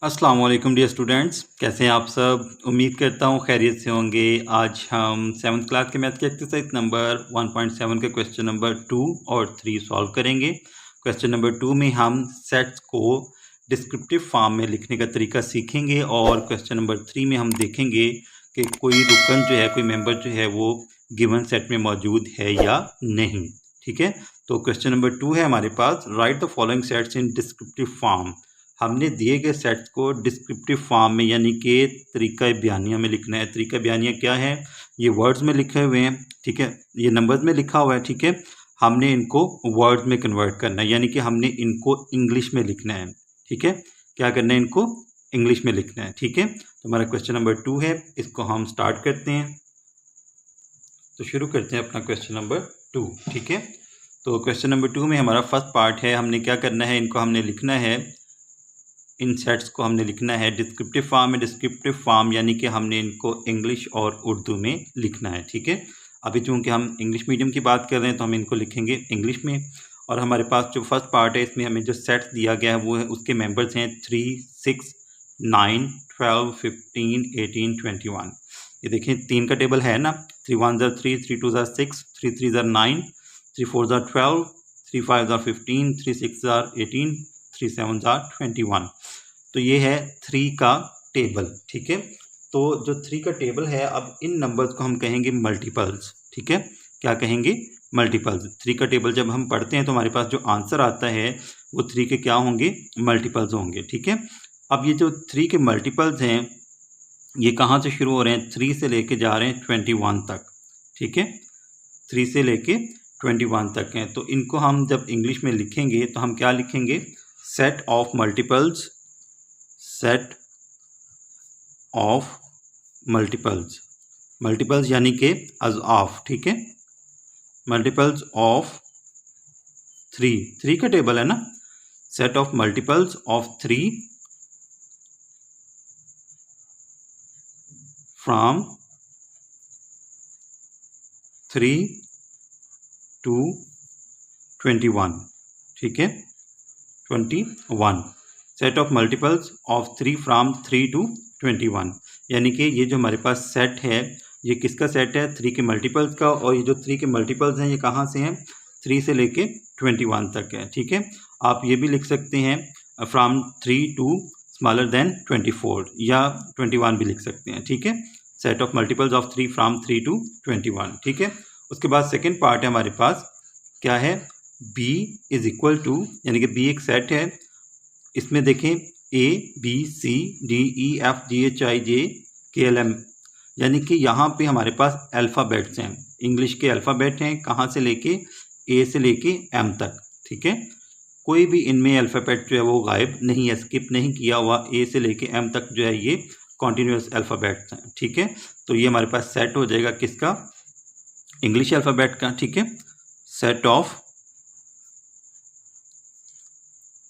अस्सलाम वालेकुम dear students, कैसे हैं आप सब। उम्मीद करता हूँ खैरियत से होंगे। आज हम 7th क्लास के मैथ के एक्सरसाइज नंबर 1.7 के क्वेश्चन नंबर 2 और 3 सॉल्व करेंगे। क्वेश्चन नंबर 2 में हम सेट्स को डिस्क्रिप्टिव फॉर्म में लिखने का तरीका सीखेंगे और क्वेश्चन नंबर 3 में हम देखेंगे कि कोई रुकन जो है, कोई मेंबर जो है वो गिवन सेट में मौजूद है या नहीं। ठीक है, तो क्वेश्चन नंबर 2 है हमारे पास, write the following sets in descriptive form. हमने दिए गए सेट्स को डिस्क्रिप्टिव फॉर्म में यानी कि तरीका बयानिया में लिखना है। तरीका बयानिया क्या है? ये वर्ड्स में लिखे हुए हैं, ठीक है, ये नंबर्स में लिखा हुआ है, ठीक है। हमने इनको वर्ड्स में कन्वर्ट करना है, यानी कि हमने इनको इंग्लिश में लिखना है, ठीक है। क्या करना है? इनको इंग्लिश में लिखना है, ठीक है। तो हमारा क्वेश्चन नंबर 2 है, इसको हम स्टार्ट करते हैं। तो शुरू करते हैं अपना क्वेश्चन नंबर 2, ठीक है। तो क्वेश्चन नंबर 2 में हमारा फर्स्ट पार्ट है, हमने क्या करना है, इनको हमने लिखना है, इन सेट्स को हमने लिखना है डिस्क्रिप्टिव फॉर्म में। डिस्क्रिप्टिव फॉर्म यानी कि हमने इनको इंग्लिश और उर्दू में लिखना है, ठीक है। अभी चूँकि हम इंग्लिश मीडियम की बात कर रहे हैं तो हम इनको लिखेंगे इंग्लिश में। और हमारे पास जो फर्स्ट पार्ट है, इसमें हमें जो सेट्स दिया गया है वो है, उसके मेंबर्स हैं 3, 6, 9, 12, 15, 18, 21। ये देखें 3 का टेबल है ना, 3 1 3, 3 2 6, 3 3 9, 3 4 12, 3 5 15, 3 6 18, 3 7 21। तो ये है 3 का टेबल, ठीक है। तो जो 3 का टेबल है, अब इन नंबर्स को हम कहेंगे मल्टीपल्स, ठीक है। क्या कहेंगे? मल्टीपल्स। 3 का टेबल जब हम पढ़ते हैं तो हमारे पास जो आंसर आता है वो 3 के क्या होंगे? मल्टीपल्स होंगे, ठीक है। अब ये जो 3 के मल्टीपल्स हैं, ये कहाँ से शुरू हो रहे हैं? 3 से लेके जा रहे हैं 21 तक, ठीक है। 3 से लेके 21 तक हैं। तो इनको हम जब इंग्लिश में लिखेंगे तो हम क्या लिखेंगे? Set of multiples, set of multiples. Multiples यानी कि अज़आफ, ठीक है। मल्टीपल्स ऑफ 3, 3 का टेबल है ना। Set of multiples of 3 from 3 to 21, ठीक है, 21। Set of multiples of 3 from 3 to 21, यानी कि ये जो हमारे पास सेट है, ये किसका सेट है? 3 के मल्टीपल्स का। और ये जो 3 के मल्टीपल्स हैं ये कहाँ से हैं? 3 से लेके 21 तक है, ठीक है। आप ये भी लिख सकते हैं फ्राम 3 to स्मॉलर देन 24, या 21 भी लिख सकते हैं, ठीक है। Set of multiples of 3 from 3 to 21, ठीक है। उसके बाद सेकेंड पार्ट है हमारे पास, क्या है? B इज इक्वल टू, यानी कि B एक सेट है। इसमें देखें A B C D E F G H I J K L M, यानी कि यहाँ पे हमारे पास अल्फ़ाबेट्स हैं, इंग्लिश के अल्फ़ाबेट हैं, कहाँ से लेके? A से लेके M तक, ठीक है। कोई भी इनमें अल्फ़ाबेट जो है वो गायब नहीं है, स्किप नहीं किया हुआ। A से लेके M तक जो है ये कॉन्टीन्यूस अल्फ़ाबेट्स हैं, ठीक है। तो ये हमारे पास सेट हो जाएगा किसका? इंग्लिश अल्फ़ाबेट का, ठीक है। Set of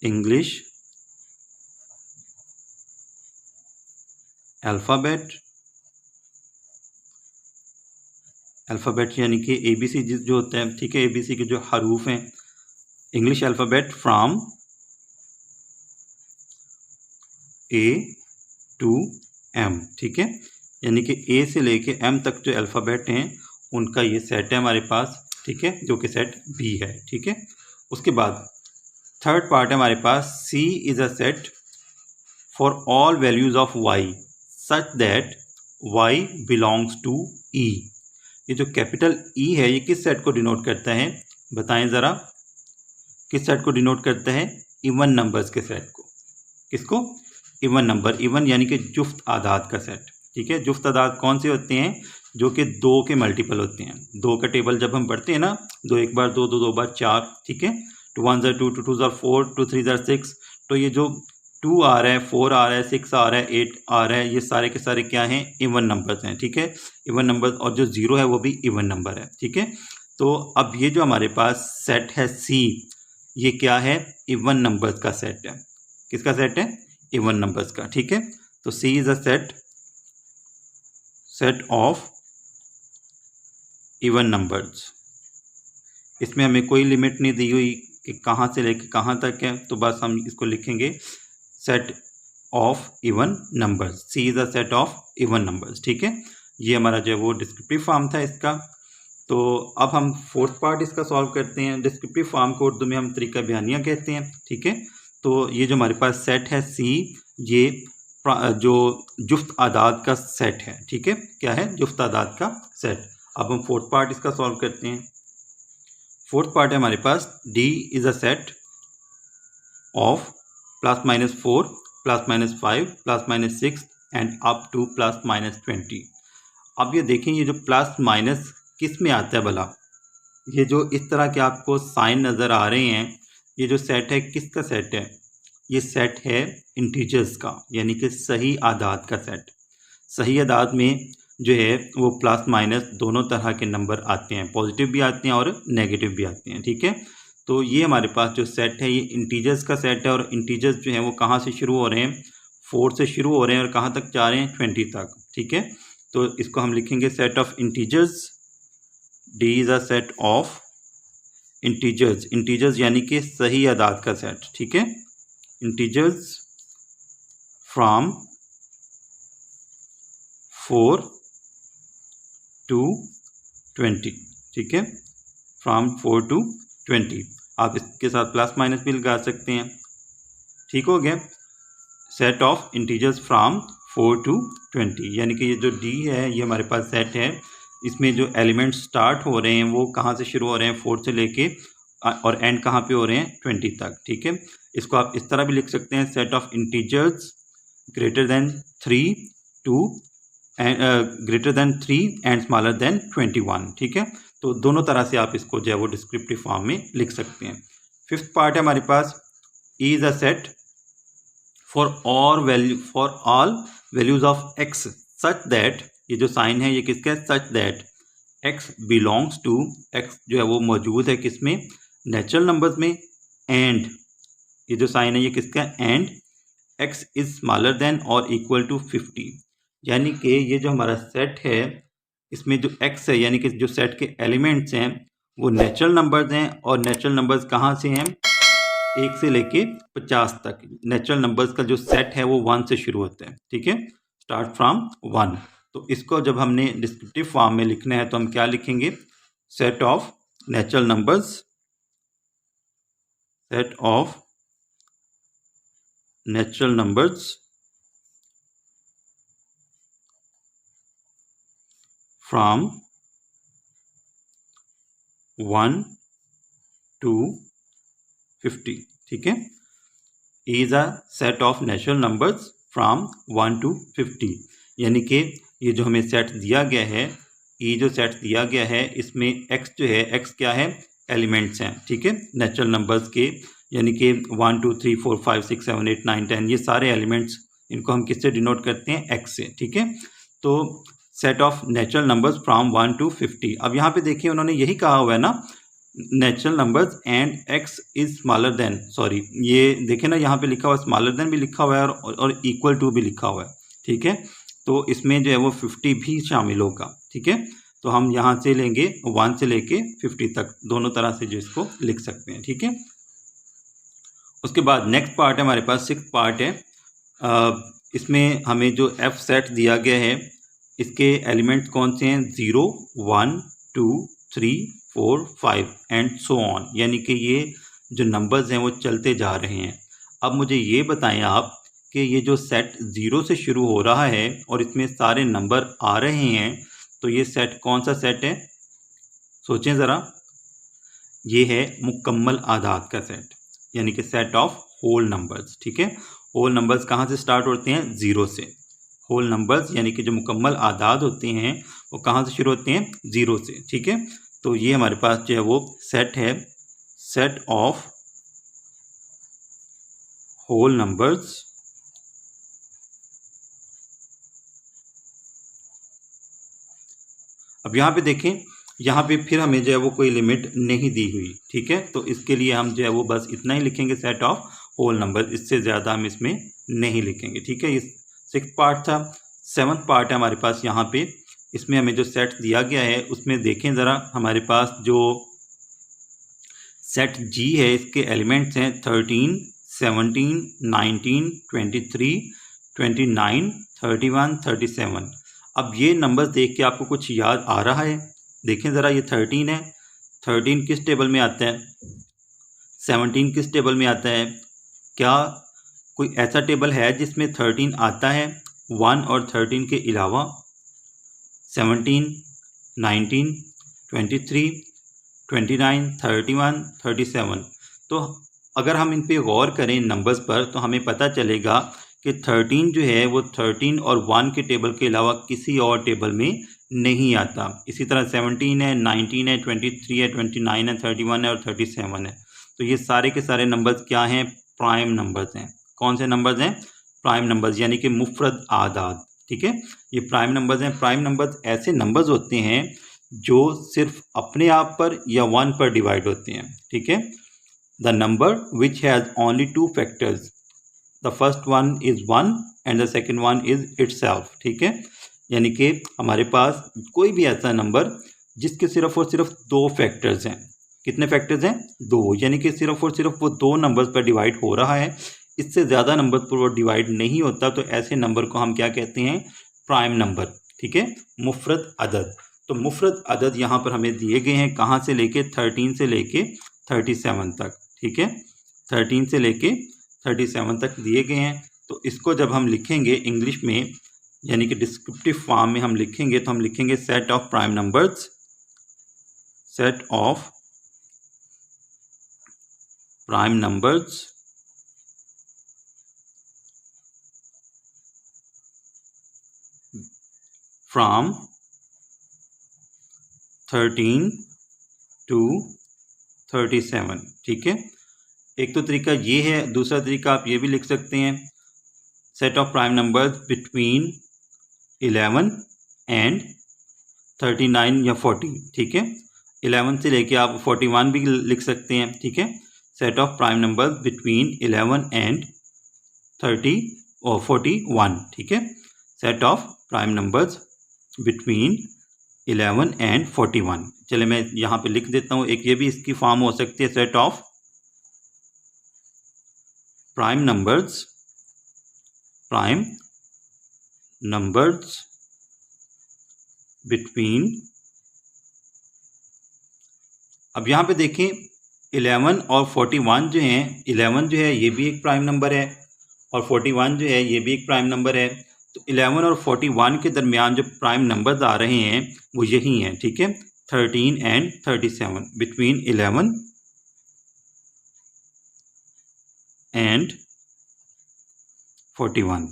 English alphabet, alphabet यानी कि ABC जो होते हैं, ठीक है, ABC के जो हरूफ हैं, English alphabet from A to M, ठीक है। यानी कि A से लेके M तक जो अल्फ़ाबेट हैं उनका ये सेट है हमारे पास, ठीक है, जो कि सेट B है, ठीक है। उसके बाद थर्ड पार्ट है हमारे पास, C is a set for all values of Y such that Y belongs to E। ये जो कैपिटल E है ये किस सेट को डिनोट करता है? बताएं ज़रा, किस सेट को डिनोट करता है? इवन नंबर्स के सेट को। किसको? Even number. इवन यानी कि जुफ्त आदाद का सेट, ठीक है। जुफ्त आदाद कौन से होते हैं? जो कि 2 के मल्टीपल होते हैं। 2 का टेबल जब हम पढ़ते हैं ना, 2 एक बार 2, 2 2 बार 4, ठीक है। 2 1 2, 2 2 4, 2 3 6। तो ये जो 2 आ रहा है, 4 आ रहा है, 6 आ रहा है, 8 आ रहा है, ये सारे के सारे क्या हैं? इवन नंबर्स हैं, ठीक है। इवन नंबर, और जो 0 है वो भी इवन नंबर है, ठीक है। तो अब ये जो हमारे पास सेट है C, ये क्या है? इवन नंबर्स का सेट है। किसका सेट है? इवन नंबर्स का, ठीक है। तो C is a set of even numbers. इसमें हमें कोई लिमिट नहीं दी हुई कि कहाँ से लेके कहाँ तक है, तो बस हम इसको लिखेंगे set of even numbers, C is a set of even numbers. ठीक है, ये हमारा जो है वो डिस्क्रिप्टिव फॉर्म था इसका। तो अब हम फोर्थ पार्ट इसका सॉल्व करते हैं। डिस्क्रिप्टिव फॉर्म को उर्दू में हम तरीका बयानिया कहते हैं। ठीक है, तो ये जो हमारे पास सेट है सी, ये जो जुफ्त आदाद का सेट है। ठीक है, क्या है? जुफ्त आदाद का सेट। अब हम फोर्थ पार्ट इसका सॉल्व करते हैं। फोर्थ पार्ट है हमारे पास D is a set of +-4, +-5, +-6 and up to +-20। अब ये देखें, ये जो प्लस माइनस किस में आता है भला? ये जो इस तरह के आपको साइन नज़र आ रहे हैं, ये जो सेट है किसका सेट है? ये सेट है इंटीजर्स का, यानी कि सही आदाद का सेट। सही आदाद में जो है वो प्लस माइनस दोनों तरह के नंबर आते हैं, पॉजिटिव भी आते हैं और नेगेटिव भी आते हैं। ठीक है, तो ये हमारे पास जो सेट है ये इंटीजर्स का सेट है, और इंटीजर्स जो है वो कहाँ से शुरू हो रहे हैं? 4 से शुरू हो रहे हैं और कहाँ तक जा रहे हैं? 20 तक। ठीक है, तो इसको हम लिखेंगे set of integers. D is a set of integers, integers यानी कि सही आदाद का सेट। ठीक है, इंटीजर्स फ्रॉम 4 to 20। ठीक है, फ्रॉम 4 to 20। आप इसके साथ प्लस माइनस भी लगा सकते हैं। ठीक हो गया, set of integers from 4 to 20, यानी कि ये जो डी है ये हमारे पास सेट है। इसमें जो एलिमेंट्स स्टार्ट हो रहे हैं वो कहाँ से शुरू हो रहे हैं? 4 से लेके, और एंड कहाँ पे हो रहे हैं? 20 तक। ठीक है, इसको आप इस तरह भी लिख सकते हैं, set of integers greater than 3 to greater than 3 and smaller than 21। ठीक है, तो दोनों तरह से आप इसको जो है वो डिस्क्रिप्टिव फॉर्म में लिख सकते हैं। फिफ्थ पार्ट है हमारे पास E is a set for all values of X such that, ये जो साइन है ये किसका है? Such that X belongs to, X जो है वो मौजूद है किसमें? नेचुरल नंबर्स में। एंड ये जो साइन है ये किसका है? And x is smaller than और इक्वल टू 50, यानी कि ये जो हमारा सेट है इसमें जो एक्स है, यानी कि जो सेट के एलिमेंट्स हैं वो नेचुरल नंबर्स हैं, और नेचुरल नंबर्स कहाँ से हैं? 1 से लेके 50 तक। नेचुरल नंबर्स का जो सेट है वो 1 से शुरू होता है। ठीक है, स्टार्ट फ्रॉम 1। तो इसको जब हमने डिस्क्रिप्टिव फॉर्म में लिखना है तो हम क्या लिखेंगे? Set of natural numbers, set of natural numbers from 1 to 50। ठीक है, is a set of natural numbers from 1 to 50, यानी कि ये जो हमें सेट दिया गया है, ये जो सेट दिया गया है इसमें एक्स जो है, एक्स क्या है? एलिमेंट्स हैं। ठीक है, नेचुरल नंबर्स के, यानी कि 1 2 3 4 5 6 7 8 9 10 ये सारे एलिमेंट्स, इनको हम किससे डिनोट करते हैं? एक्स से। ठीक है, तो set of natural numbers from 1 to 50। अब यहाँ पे देखिए उन्होंने यही कहा हुआ है ना, natural numbers and x is smaller than, sorry ये देखे ना यहाँ पे लिखा हुआ है, स्मॉलर देन भी लिखा हुआ है और इक्वल टू भी लिखा हुआ है। ठीक है, तो इसमें जो है वो 50 भी शामिल होगा। ठीक है, तो हम यहाँ से लेंगे 1 से लेके 50 तक, दोनों तरह से जो इसको लिख सकते हैं। ठीक है, उसके बाद नेक्स्ट पार्ट है हमारे पास, सिक्स्थ पार्ट है। इसमें हमें जो एफ सेट दिया गया है इसके एलिमेंट्स कौन से हैं? 0 1 2 3 4 5 एंड सो ऑन, यानी कि ये जो नंबर्स हैं वो चलते जा रहे हैं। अब मुझे ये बताएं आप कि ये जो सेट 0 से शुरू हो रहा है और इसमें सारे नंबर आ रहे हैं, तो ये सेट कौन सा सेट है? सोचें ज़रा। ये है मुकम्मल आदाद का सेट, यानी कि सेट ऑफ होल नंबर्स। ठीक है, होल नंबर्स कहाँ से स्टार्ट होते हैं? 0 से। होल नंबर्स यानी कि जो मुकम्मल आदाद होते हैं वो कहाँ से शुरू होते हैं? 0 से। ठीक है, तो ये हमारे पास जो है वो सेट है, सेट ऑफ होल नंबर्स अब यहाँ पे देखें, यहाँ पे फिर हमें जो है वो कोई लिमिट नहीं दी हुई। ठीक है, तो इसके लिए हम जो है वो बस इतना ही लिखेंगे, सेट ऑफ होल नंबर, इससे ज़्यादा हम इसमें नहीं लिखेंगे। ठीक है, ये सिक्स्थ पार्ट था। सेवन्थ पार्ट है हमारे पास यहाँ पे, इसमें हमें जो सेट दिया गया है उसमें देखें ज़रा, हमारे पास जो सेट जी है इसके एलिमेंट्स हैं 13 17 19 23 29, 31, 37। अब ये नंबर्स देख के आपको कुछ याद आ रहा है? देखें ज़रा, ये 13 है, 13 किस टेबल में आता है? 17 किस टेबल में आता है? क्या कोई ऐसा टेबल है जिसमें 13 आता है 1 और 13 के अलावा? 17, 19, 23, 29, 31, 37। तो अगर हम इन पे गौर करें नंबर्स पर तो हमें पता चलेगा कि 13 जो है वो 13 और 1 के टेबल के अलावा किसी और टेबल में नहीं आता। इसी तरह 17 है, 19 है, 23 है, 29 है, 31 है और 37 है। तो ये सारे के सारे नंबर्स क्या हैं? प्राइम नंबर्स हैं। कौन से नंबर्स हैं? प्राइम नंबर्स, यानी कि मुफरद आदाद। ठीक है, ये प्राइम नंबर्स हैं। प्राइम नंबर्स ऐसे नंबर्स होते हैं जो सिर्फ अपने आप पर या 1 पर डिवाइड होते हैं। ठीक है, the number which has only 2 factors, the first one is 1 and the second one is itself. ठीक है, यानी कि हमारे पास कोई भी ऐसा नंबर जिसके सिर्फ और सिर्फ 2 फैक्टर्स हैं। कितने फैक्टर्स हैं? 2, यानी कि सिर्फ और सिर्फ वो 2 नंबर्स पर डिवाइड हो रहा है, इससे ज़्यादा नंबर पर वो डिवाइड नहीं होता, तो ऐसे नंबर को हम क्या कहते हैं? Prime number. ठीक है, मुफरद अदद। तो मुफरद अदद यहाँ पर हमें दिए गए हैं, कहाँ से लेके? 13 से लेके 37 तक। ठीक है, 13 से लेके 37 तक दिए गए हैं। तो इसको जब हम लिखेंगे इंग्लिश में, यानी कि डिस्क्रिप्टिव फॉर्म में हम लिखेंगे, तो हम लिखेंगे set of prime numbers, set of prime numbers from 13 to 37। ठीक है, एक तो तरीका ये है। दूसरा तरीका आप ये भी लिख सकते हैं, set of prime numbers between 11 and 39 या 40। ठीक है, 11 से लेके आप 41 भी लिख सकते हैं। ठीक है, set of prime numbers between 11 and 30 और 41। ठीक है, set of prime numbers between 11 and 41। चले मैं यहाँ पे लिख देता हूँ। एक ये भी इसकी फॉर्म हो सकती है, set of prime numbers between, अब यहाँ पे देखें 11 और 41 जो हैं, 11 जो है ये भी एक प्राइम नंबर है और 41 जो है ये भी एक प्राइम नंबर है। तो 11 और 41 के दरमियान जो प्राइम नंबर्स आ रहे हैं वो यही हैं। ठीक है, 13 एंड 37, बिटवीन 11 एंड 41।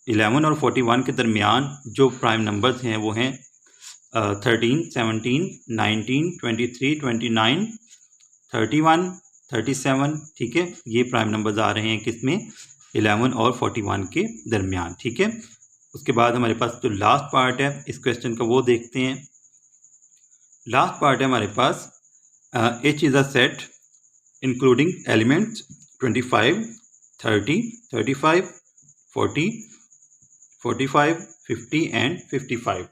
11 और 41 के दरमियान जो प्राइम नंबर्स हैं वो हैं 13, 17, 19, 23, 29, 31, 37। ठीक है, ये प्राइम नंबर्स आ रहे हैं किसमें? 11 और 41 के दरमियान। ठीक है, उसके बाद हमारे पास जो लास्ट पार्ट है इस क्वेश्चन का वो देखते हैं। लास्ट पार्ट है हमारे पास, H is a set including elements 25, 30, 35, 40, 45, 50 and 55।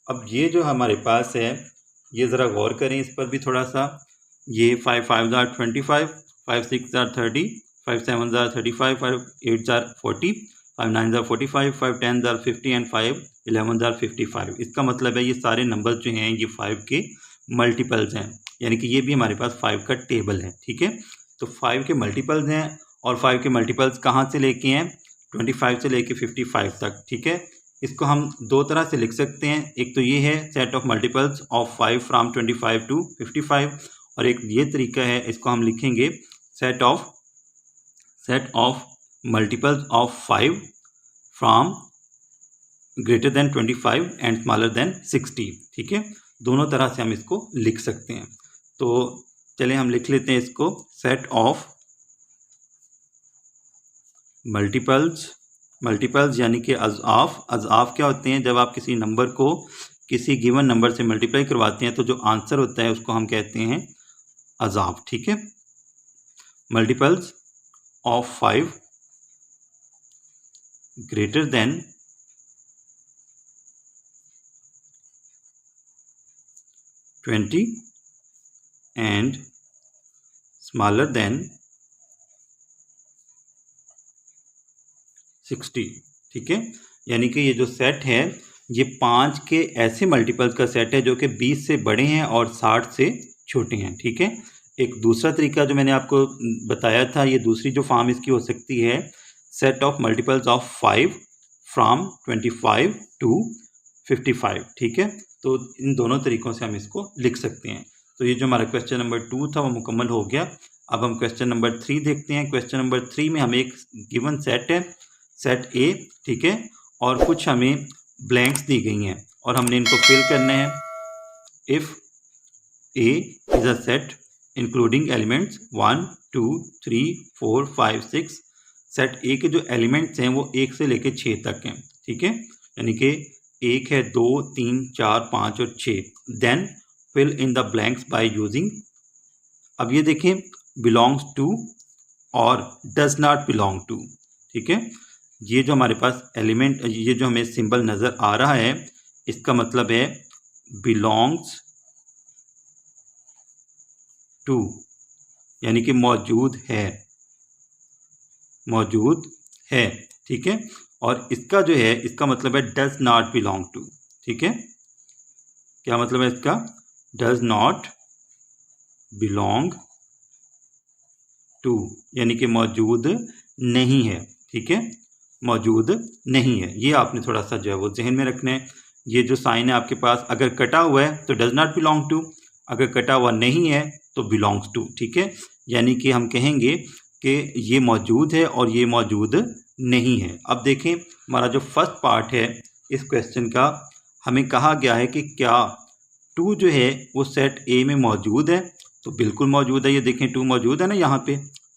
अब ये जो हमारे पास है ये ज़रा गौर करें इस पर भी थोड़ा सा। ये 5 5 ज़ार 25, 5 6 ज़ार 30, 5 7 ज़ार 35, 5 8 ज़ार 40, 5 9 ज़ार 45, 5 10 ज़ार 50 एंड 5 11 ज़ार 55। इसका मतलब है ये सारे नंबर जो हैं ये 5 के मल्टीपल्स हैं, यानी कि ये भी हमारे पास 5 का टेबल है। ठीक है, तो 5 के मल्टीपल्स हैं और 5 के मल्टीपल्स कहाँ से लेके हैं? 25 से लेके 55 तक। ठीक है, इसको हम दो तरह से लिख सकते हैं। एक तो ये है set of multiples of 5 from 25 to 55, और एक ये तरीका है, इसको हम लिखेंगे set of multiples of 5 from greater than 25 and smaller than 60। ठीक है, दोनों तरह से हम इसको लिख सकते हैं। तो चले हम लिख लेते हैं इसको, सेट ऑफ मल्टीपल्स यानी कि अज़आफ़ क्या होते हैं? जब आप किसी नंबर को किसी गिवन नंबर से मल्टीप्लाई करवाते हैं तो जो आंसर होता है उसको हम कहते हैं अज़ाफ़। ठीक है, multiples of 5 greater than 20 and smaller than 60, ठीक है। यानी कि ये जो सेट है ये 5 के ऐसे मल्टीपल्स का सेट है जो कि 20 से बड़े हैं और 60 से छोटे हैं, ठीक है। एक दूसरा तरीका जो मैंने आपको बताया था, ये दूसरी जो फॉर्म इसकी हो सकती है, set of multiples of 5 from 25 to 55, ठीक है। तो इन दोनों तरीक़ों से हम इसको लिख सकते हैं। तो ये जो हमारा क्वेश्चन नंबर 2 था वो मुकम्मल हो गया। अब हम क्वेश्चन नंबर 3 देखते हैं। क्वेश्चन नंबर 3 में हमें एक गिवन सेट है, सेट ए, ठीक है, और कुछ हमें ब्लैंक्स दी गई हैं और हमने इनको फिल करना है। If A is a set including elements 1 2 3 4 5 6, set ए के जो एलिमेंट्स हैं वो 1 से लेकर 6 तक हैं, ठीक है। यानी कि 1 है, 2 3 4 5 और 6। Then fill in the blanks by using, अब ये देखें, बिलोंग्स टू और डज नॉट बिलोंग टू, ठीक है। ये जो हमारे पास एलिमेंट, ये जो हमें सिंबल नज़र आ रहा है, इसका मतलब है बिलोंग्स टू, यानी कि मौजूद है, मौजूद है, ठीक है। और इसका जो है, इसका मतलब है डज नॉट बिलोंग टू, ठीक है। क्या मतलब है इसका? डज नॉट बिलोंग टू, यानी कि मौजूद नहीं है, ठीक है, मौजूद नहीं है। ये आपने थोड़ा सा जो है वो जहन में रखना है। ये जो साइन है आपके पास, अगर कटा हुआ है तो डज नॉट बिलोंग टू, अगर कटा हुआ नहीं है तो बिलोंग्स टू, ठीक है। यानी कि हम कहेंगे कि ये मौजूद है और ये मौजूद नहीं है। अब देखें, हमारा जो फर्स्ट पार्ट है इस क्वेश्चन का, हमें कहा गया है कि क्या 2 जो है वो सेट ए में मौजूद है, तो बिल्कुल मौजूद है। ये देखें 2 मौजूद है ना यहाँ पे,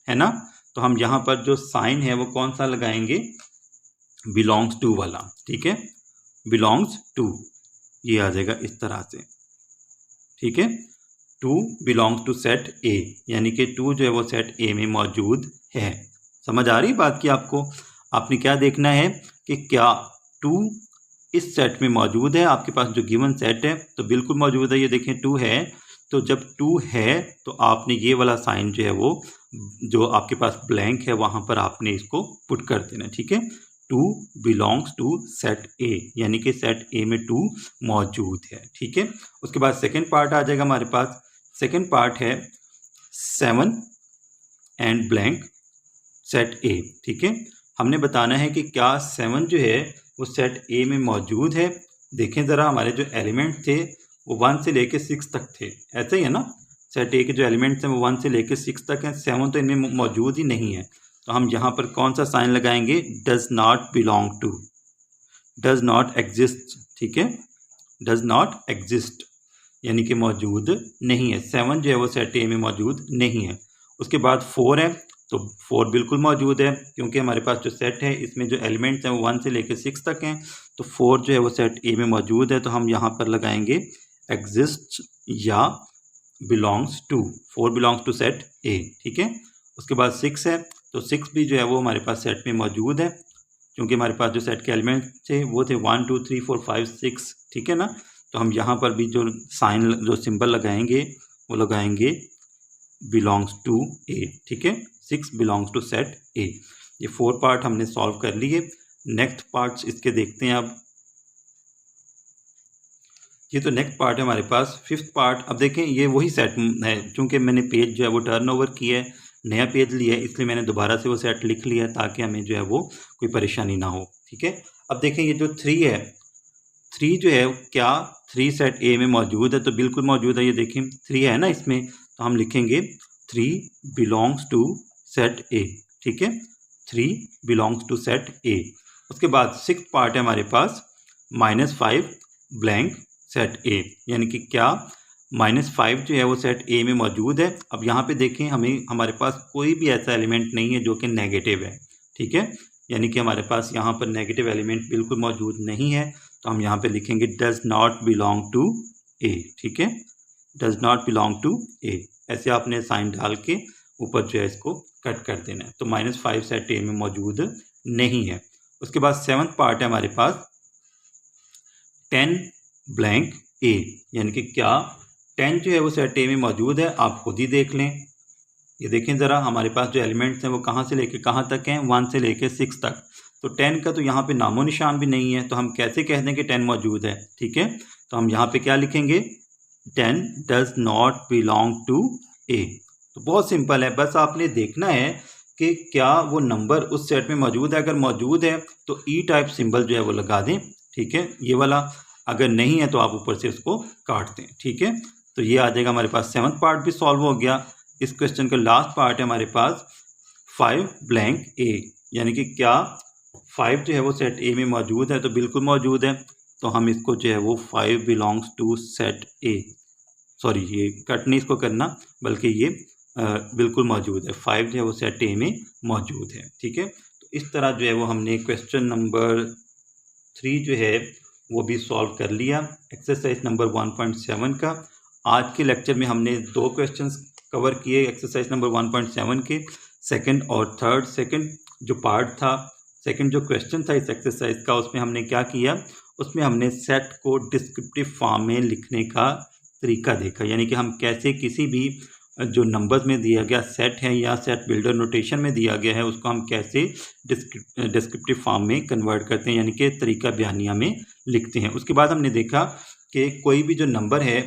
है ना। तो हम यहाँ पर जो साइन है वो कौन सा लगाएंगे? बिलोंग्स टू वाला, ठीक है, बिलोंग्स टू, ये आ जाएगा इस तरह से, ठीक है। 2 बिलोंग्स टू सेट ए, यानी कि 2 जो है वो सेट ए में मौजूद है। समझ आ रही बात की आपको? आपने क्या देखना है कि क्या 2 इस सेट में मौजूद है। आपके पास जो गिवन सेट है तो बिल्कुल मौजूद है। ये देखें 2 है, तो जब 2 है तो आपने ये वाला साइन जो है वो, जो आपके पास ब्लैंक है वहाँ पर आपने इसको पुट कर देना, ठीक है। 2 बिलोंग्स टू सेट ए, यानी कि सेट ए में 2 मौजूद है, ठीक है। उसके बाद सेकंड पार्ट आ जाएगा हमारे पास। सेकंड पार्ट है 7 एंड ब्लैंक सेट ए, ठीक है। हमने बताना है कि क्या 7 जो है वो सेट ए में मौजूद है। देखें ज़रा, हमारे जो एलिमेंट थे वो 1 से लेकर 6 तक थे, ऐसे ही है ना। सेट ए के जो एलिमेंट्स हैं वो 1 से लेकर 6 तक हैं, 7 तो इनमें मौजूद ही नहीं है। तो हम यहाँ पर कौन सा साइन लगाएंगे? Does not belong to, does not exist, ठीक है, डज नॉट एग्जिस्ट, यानी कि मौजूद नहीं है। 7 जो है वो सेट ए में मौजूद नहीं है। उसके बाद 4 है, तो 4 बिल्कुल मौजूद है, क्योंकि हमारे पास जो सेट है इसमें जो एलिमेंट्स हैं वो 1 से लेकर 6 तक हैं। तो 4 जो है वो सेट ए में मौजूद है, तो हम यहाँ पर लगाएंगे एग्जिस्ट या belongs to, 4 belongs to set A, ठीक है। उसके बाद 6 है, तो 6 भी जो है वो हमारे पास सेट में मौजूद है, क्योंकि हमारे पास जो सेट के एलिमेंट थे वो थे 1 2 3 4 5 6, ठीक है ना। तो हम यहाँ पर भी जो साइन, जो सिंबल लगाएंगे वो लगाएंगे बिलोंग्स टू ए, ठीक है। 6 बिलोंग्स टू सेट ए। ये 4 पार्ट हमने सॉल्व कर लिए। नेक्स्ट पार्ट्स इसके देखते हैं अब। ये तो नेक्स्ट पार्ट है हमारे पास। 5th पार्ट, अब देखें ये वही सेट है, चूँकि मैंने पेज जो है वो टर्न ओवर किया है, नया पेज लिया है, इसलिए मैंने दोबारा से वो सेट लिख लिया है ताकि हमें जो है वो कोई परेशानी ना हो, ठीक है। अब देखें ये जो 3 है, 3 जो है, क्या 3 सेट ए में मौजूद है? तो बिल्कुल मौजूद है। ये देखें 3 है ना इसमें, तो हम लिखेंगे 3 बिलोंग्स टू सेट ए, ठीक है, 3 बिलोंग्स टू सेट ए। उसके बाद 6th पार्ट है हमारे पास, -5 ब्लैंक सेट ए, यानी कि क्या -5 जो है वो सेट ए में मौजूद है। अब यहाँ पे देखें, हमें, हमारे पास कोई भी ऐसा एलिमेंट नहीं है जो कि नेगेटिव है, ठीक है, यानी कि हमारे पास यहाँ पर नेगेटिव एलिमेंट बिल्कुल मौजूद नहीं है। तो हम यहाँ पे लिखेंगे डज नॉट बिलोंग टू ए, ठीक है, डज नॉट बिलोंग टू ए। ऐसे आपने साइन डाल के ऊपर जो है इसको कट कर देना है। तो -5 सेट ए में मौजूद नहीं है। उसके बाद 7th पार्ट है हमारे पास 10 ब्लैंक ए, यानी कि क्या 10 जो है वो सेट ए में मौजूद है। आप खुद ही देख लें, ये देखें ज़रा, हमारे पास जो एलिमेंट्स हैं वो कहाँ से लेके कहाँ तक हैं? 1 से लेके 6 तक। तो 10 का तो यहाँ पे नामो निशान भी नहीं है, तो हम कैसे कह दें कि 10 मौजूद है। ठीक है, तो हम यहाँ पे क्या लिखेंगे, 10 डज नॉट बिलोंग टू ए। तो बहुत सिंपल है, बस आपने देखना है कि क्या वो नंबर उस सेट में मौजूद है। अगर मौजूद है तो ई टाइप सिंबल जो है वो लगा दें। ठीक है, ये वाला। अगर नहीं है तो आप ऊपर से उसको काट दें। ठीक है, तो ये आ जाएगा हमारे पास। 7th पार्ट भी सॉल्व हो गया। इस क्वेश्चन का लास्ट पार्ट है हमारे पास 5 ब्लैंक ए, यानी कि क्या 5 जो है वो सेट ए में मौजूद है। तो बिल्कुल मौजूद है, तो हम इसको जो है वो 5 belongs to set A, sorry ये कट नहीं इसको करना, बल्कि ये बिल्कुल मौजूद है। 5 जो है वो सेट ए में मौजूद है। ठीक है, तो इस तरह जो है वो हमने क्वेश्चन नंबर 3 जो है वो भी सॉल्व कर लिया, एक्सरसाइज नंबर 1.7 का। आज के लेक्चर में हमने 2 क्वेश्चंस कवर किए एक्सरसाइज नंबर 1.7 के, सेकंड और थर्ड। सेकंड जो पार्ट था, सेकंड जो क्वेश्चन था इस एक्सरसाइज का, उसमें हमने क्या किया, उसमें हमने सेट को डिस्क्रिप्टिव फॉर्म में लिखने का तरीका देखा, यानी कि हम कैसे किसी भी जो नंबर्स में दिया गया सेट है या सेट बिल्डर नोटेशन में दिया गया है उसको हम कैसे डिस्क्रिप्टिव फॉर्म में कन्वर्ट करते हैं, यानी कि तरीका बयानिया में लिखते हैं। उसके बाद हमने देखा कि कोई भी जो नंबर है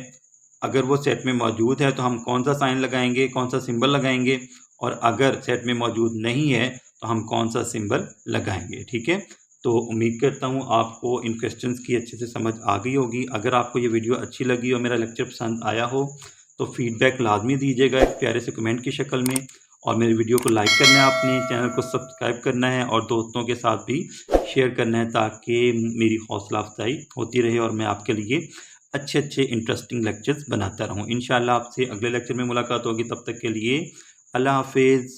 अगर वो सेट में मौजूद है तो हम कौन सा साइन लगाएंगे, कौन सा सिंबल लगाएंगे, और अगर सेट में मौजूद नहीं है तो हम कौन सा सिंबल लगाएंगे। ठीक है, तो उम्मीद करता हूँ आपको इन क्वेश्चंस की अच्छे से समझ आ गई होगी। अगर आपको ये वीडियो अच्छी लगी और मेरा लेक्चर पसंद आया हो तो फीडबैक लाजमी दीजिएगा एक प्यारे से कमेंट की शक्ल में, और मेरे वीडियो को लाइक करना है, आपने चैनल को सब्सक्राइब करना है और दोस्तों के साथ भी शेयर करना है, ताकि मेरी हौसला अफजाई होती रहे और मैं आपके लिए अच्छे अच्छे इंटरेस्टिंग लेक्चर्स बनाता रहूँ। इंशाल्लाह आपसे अगले लेक्चर में मुलाकात होगी, तब तक के लिए अल्लाह हाफिज़।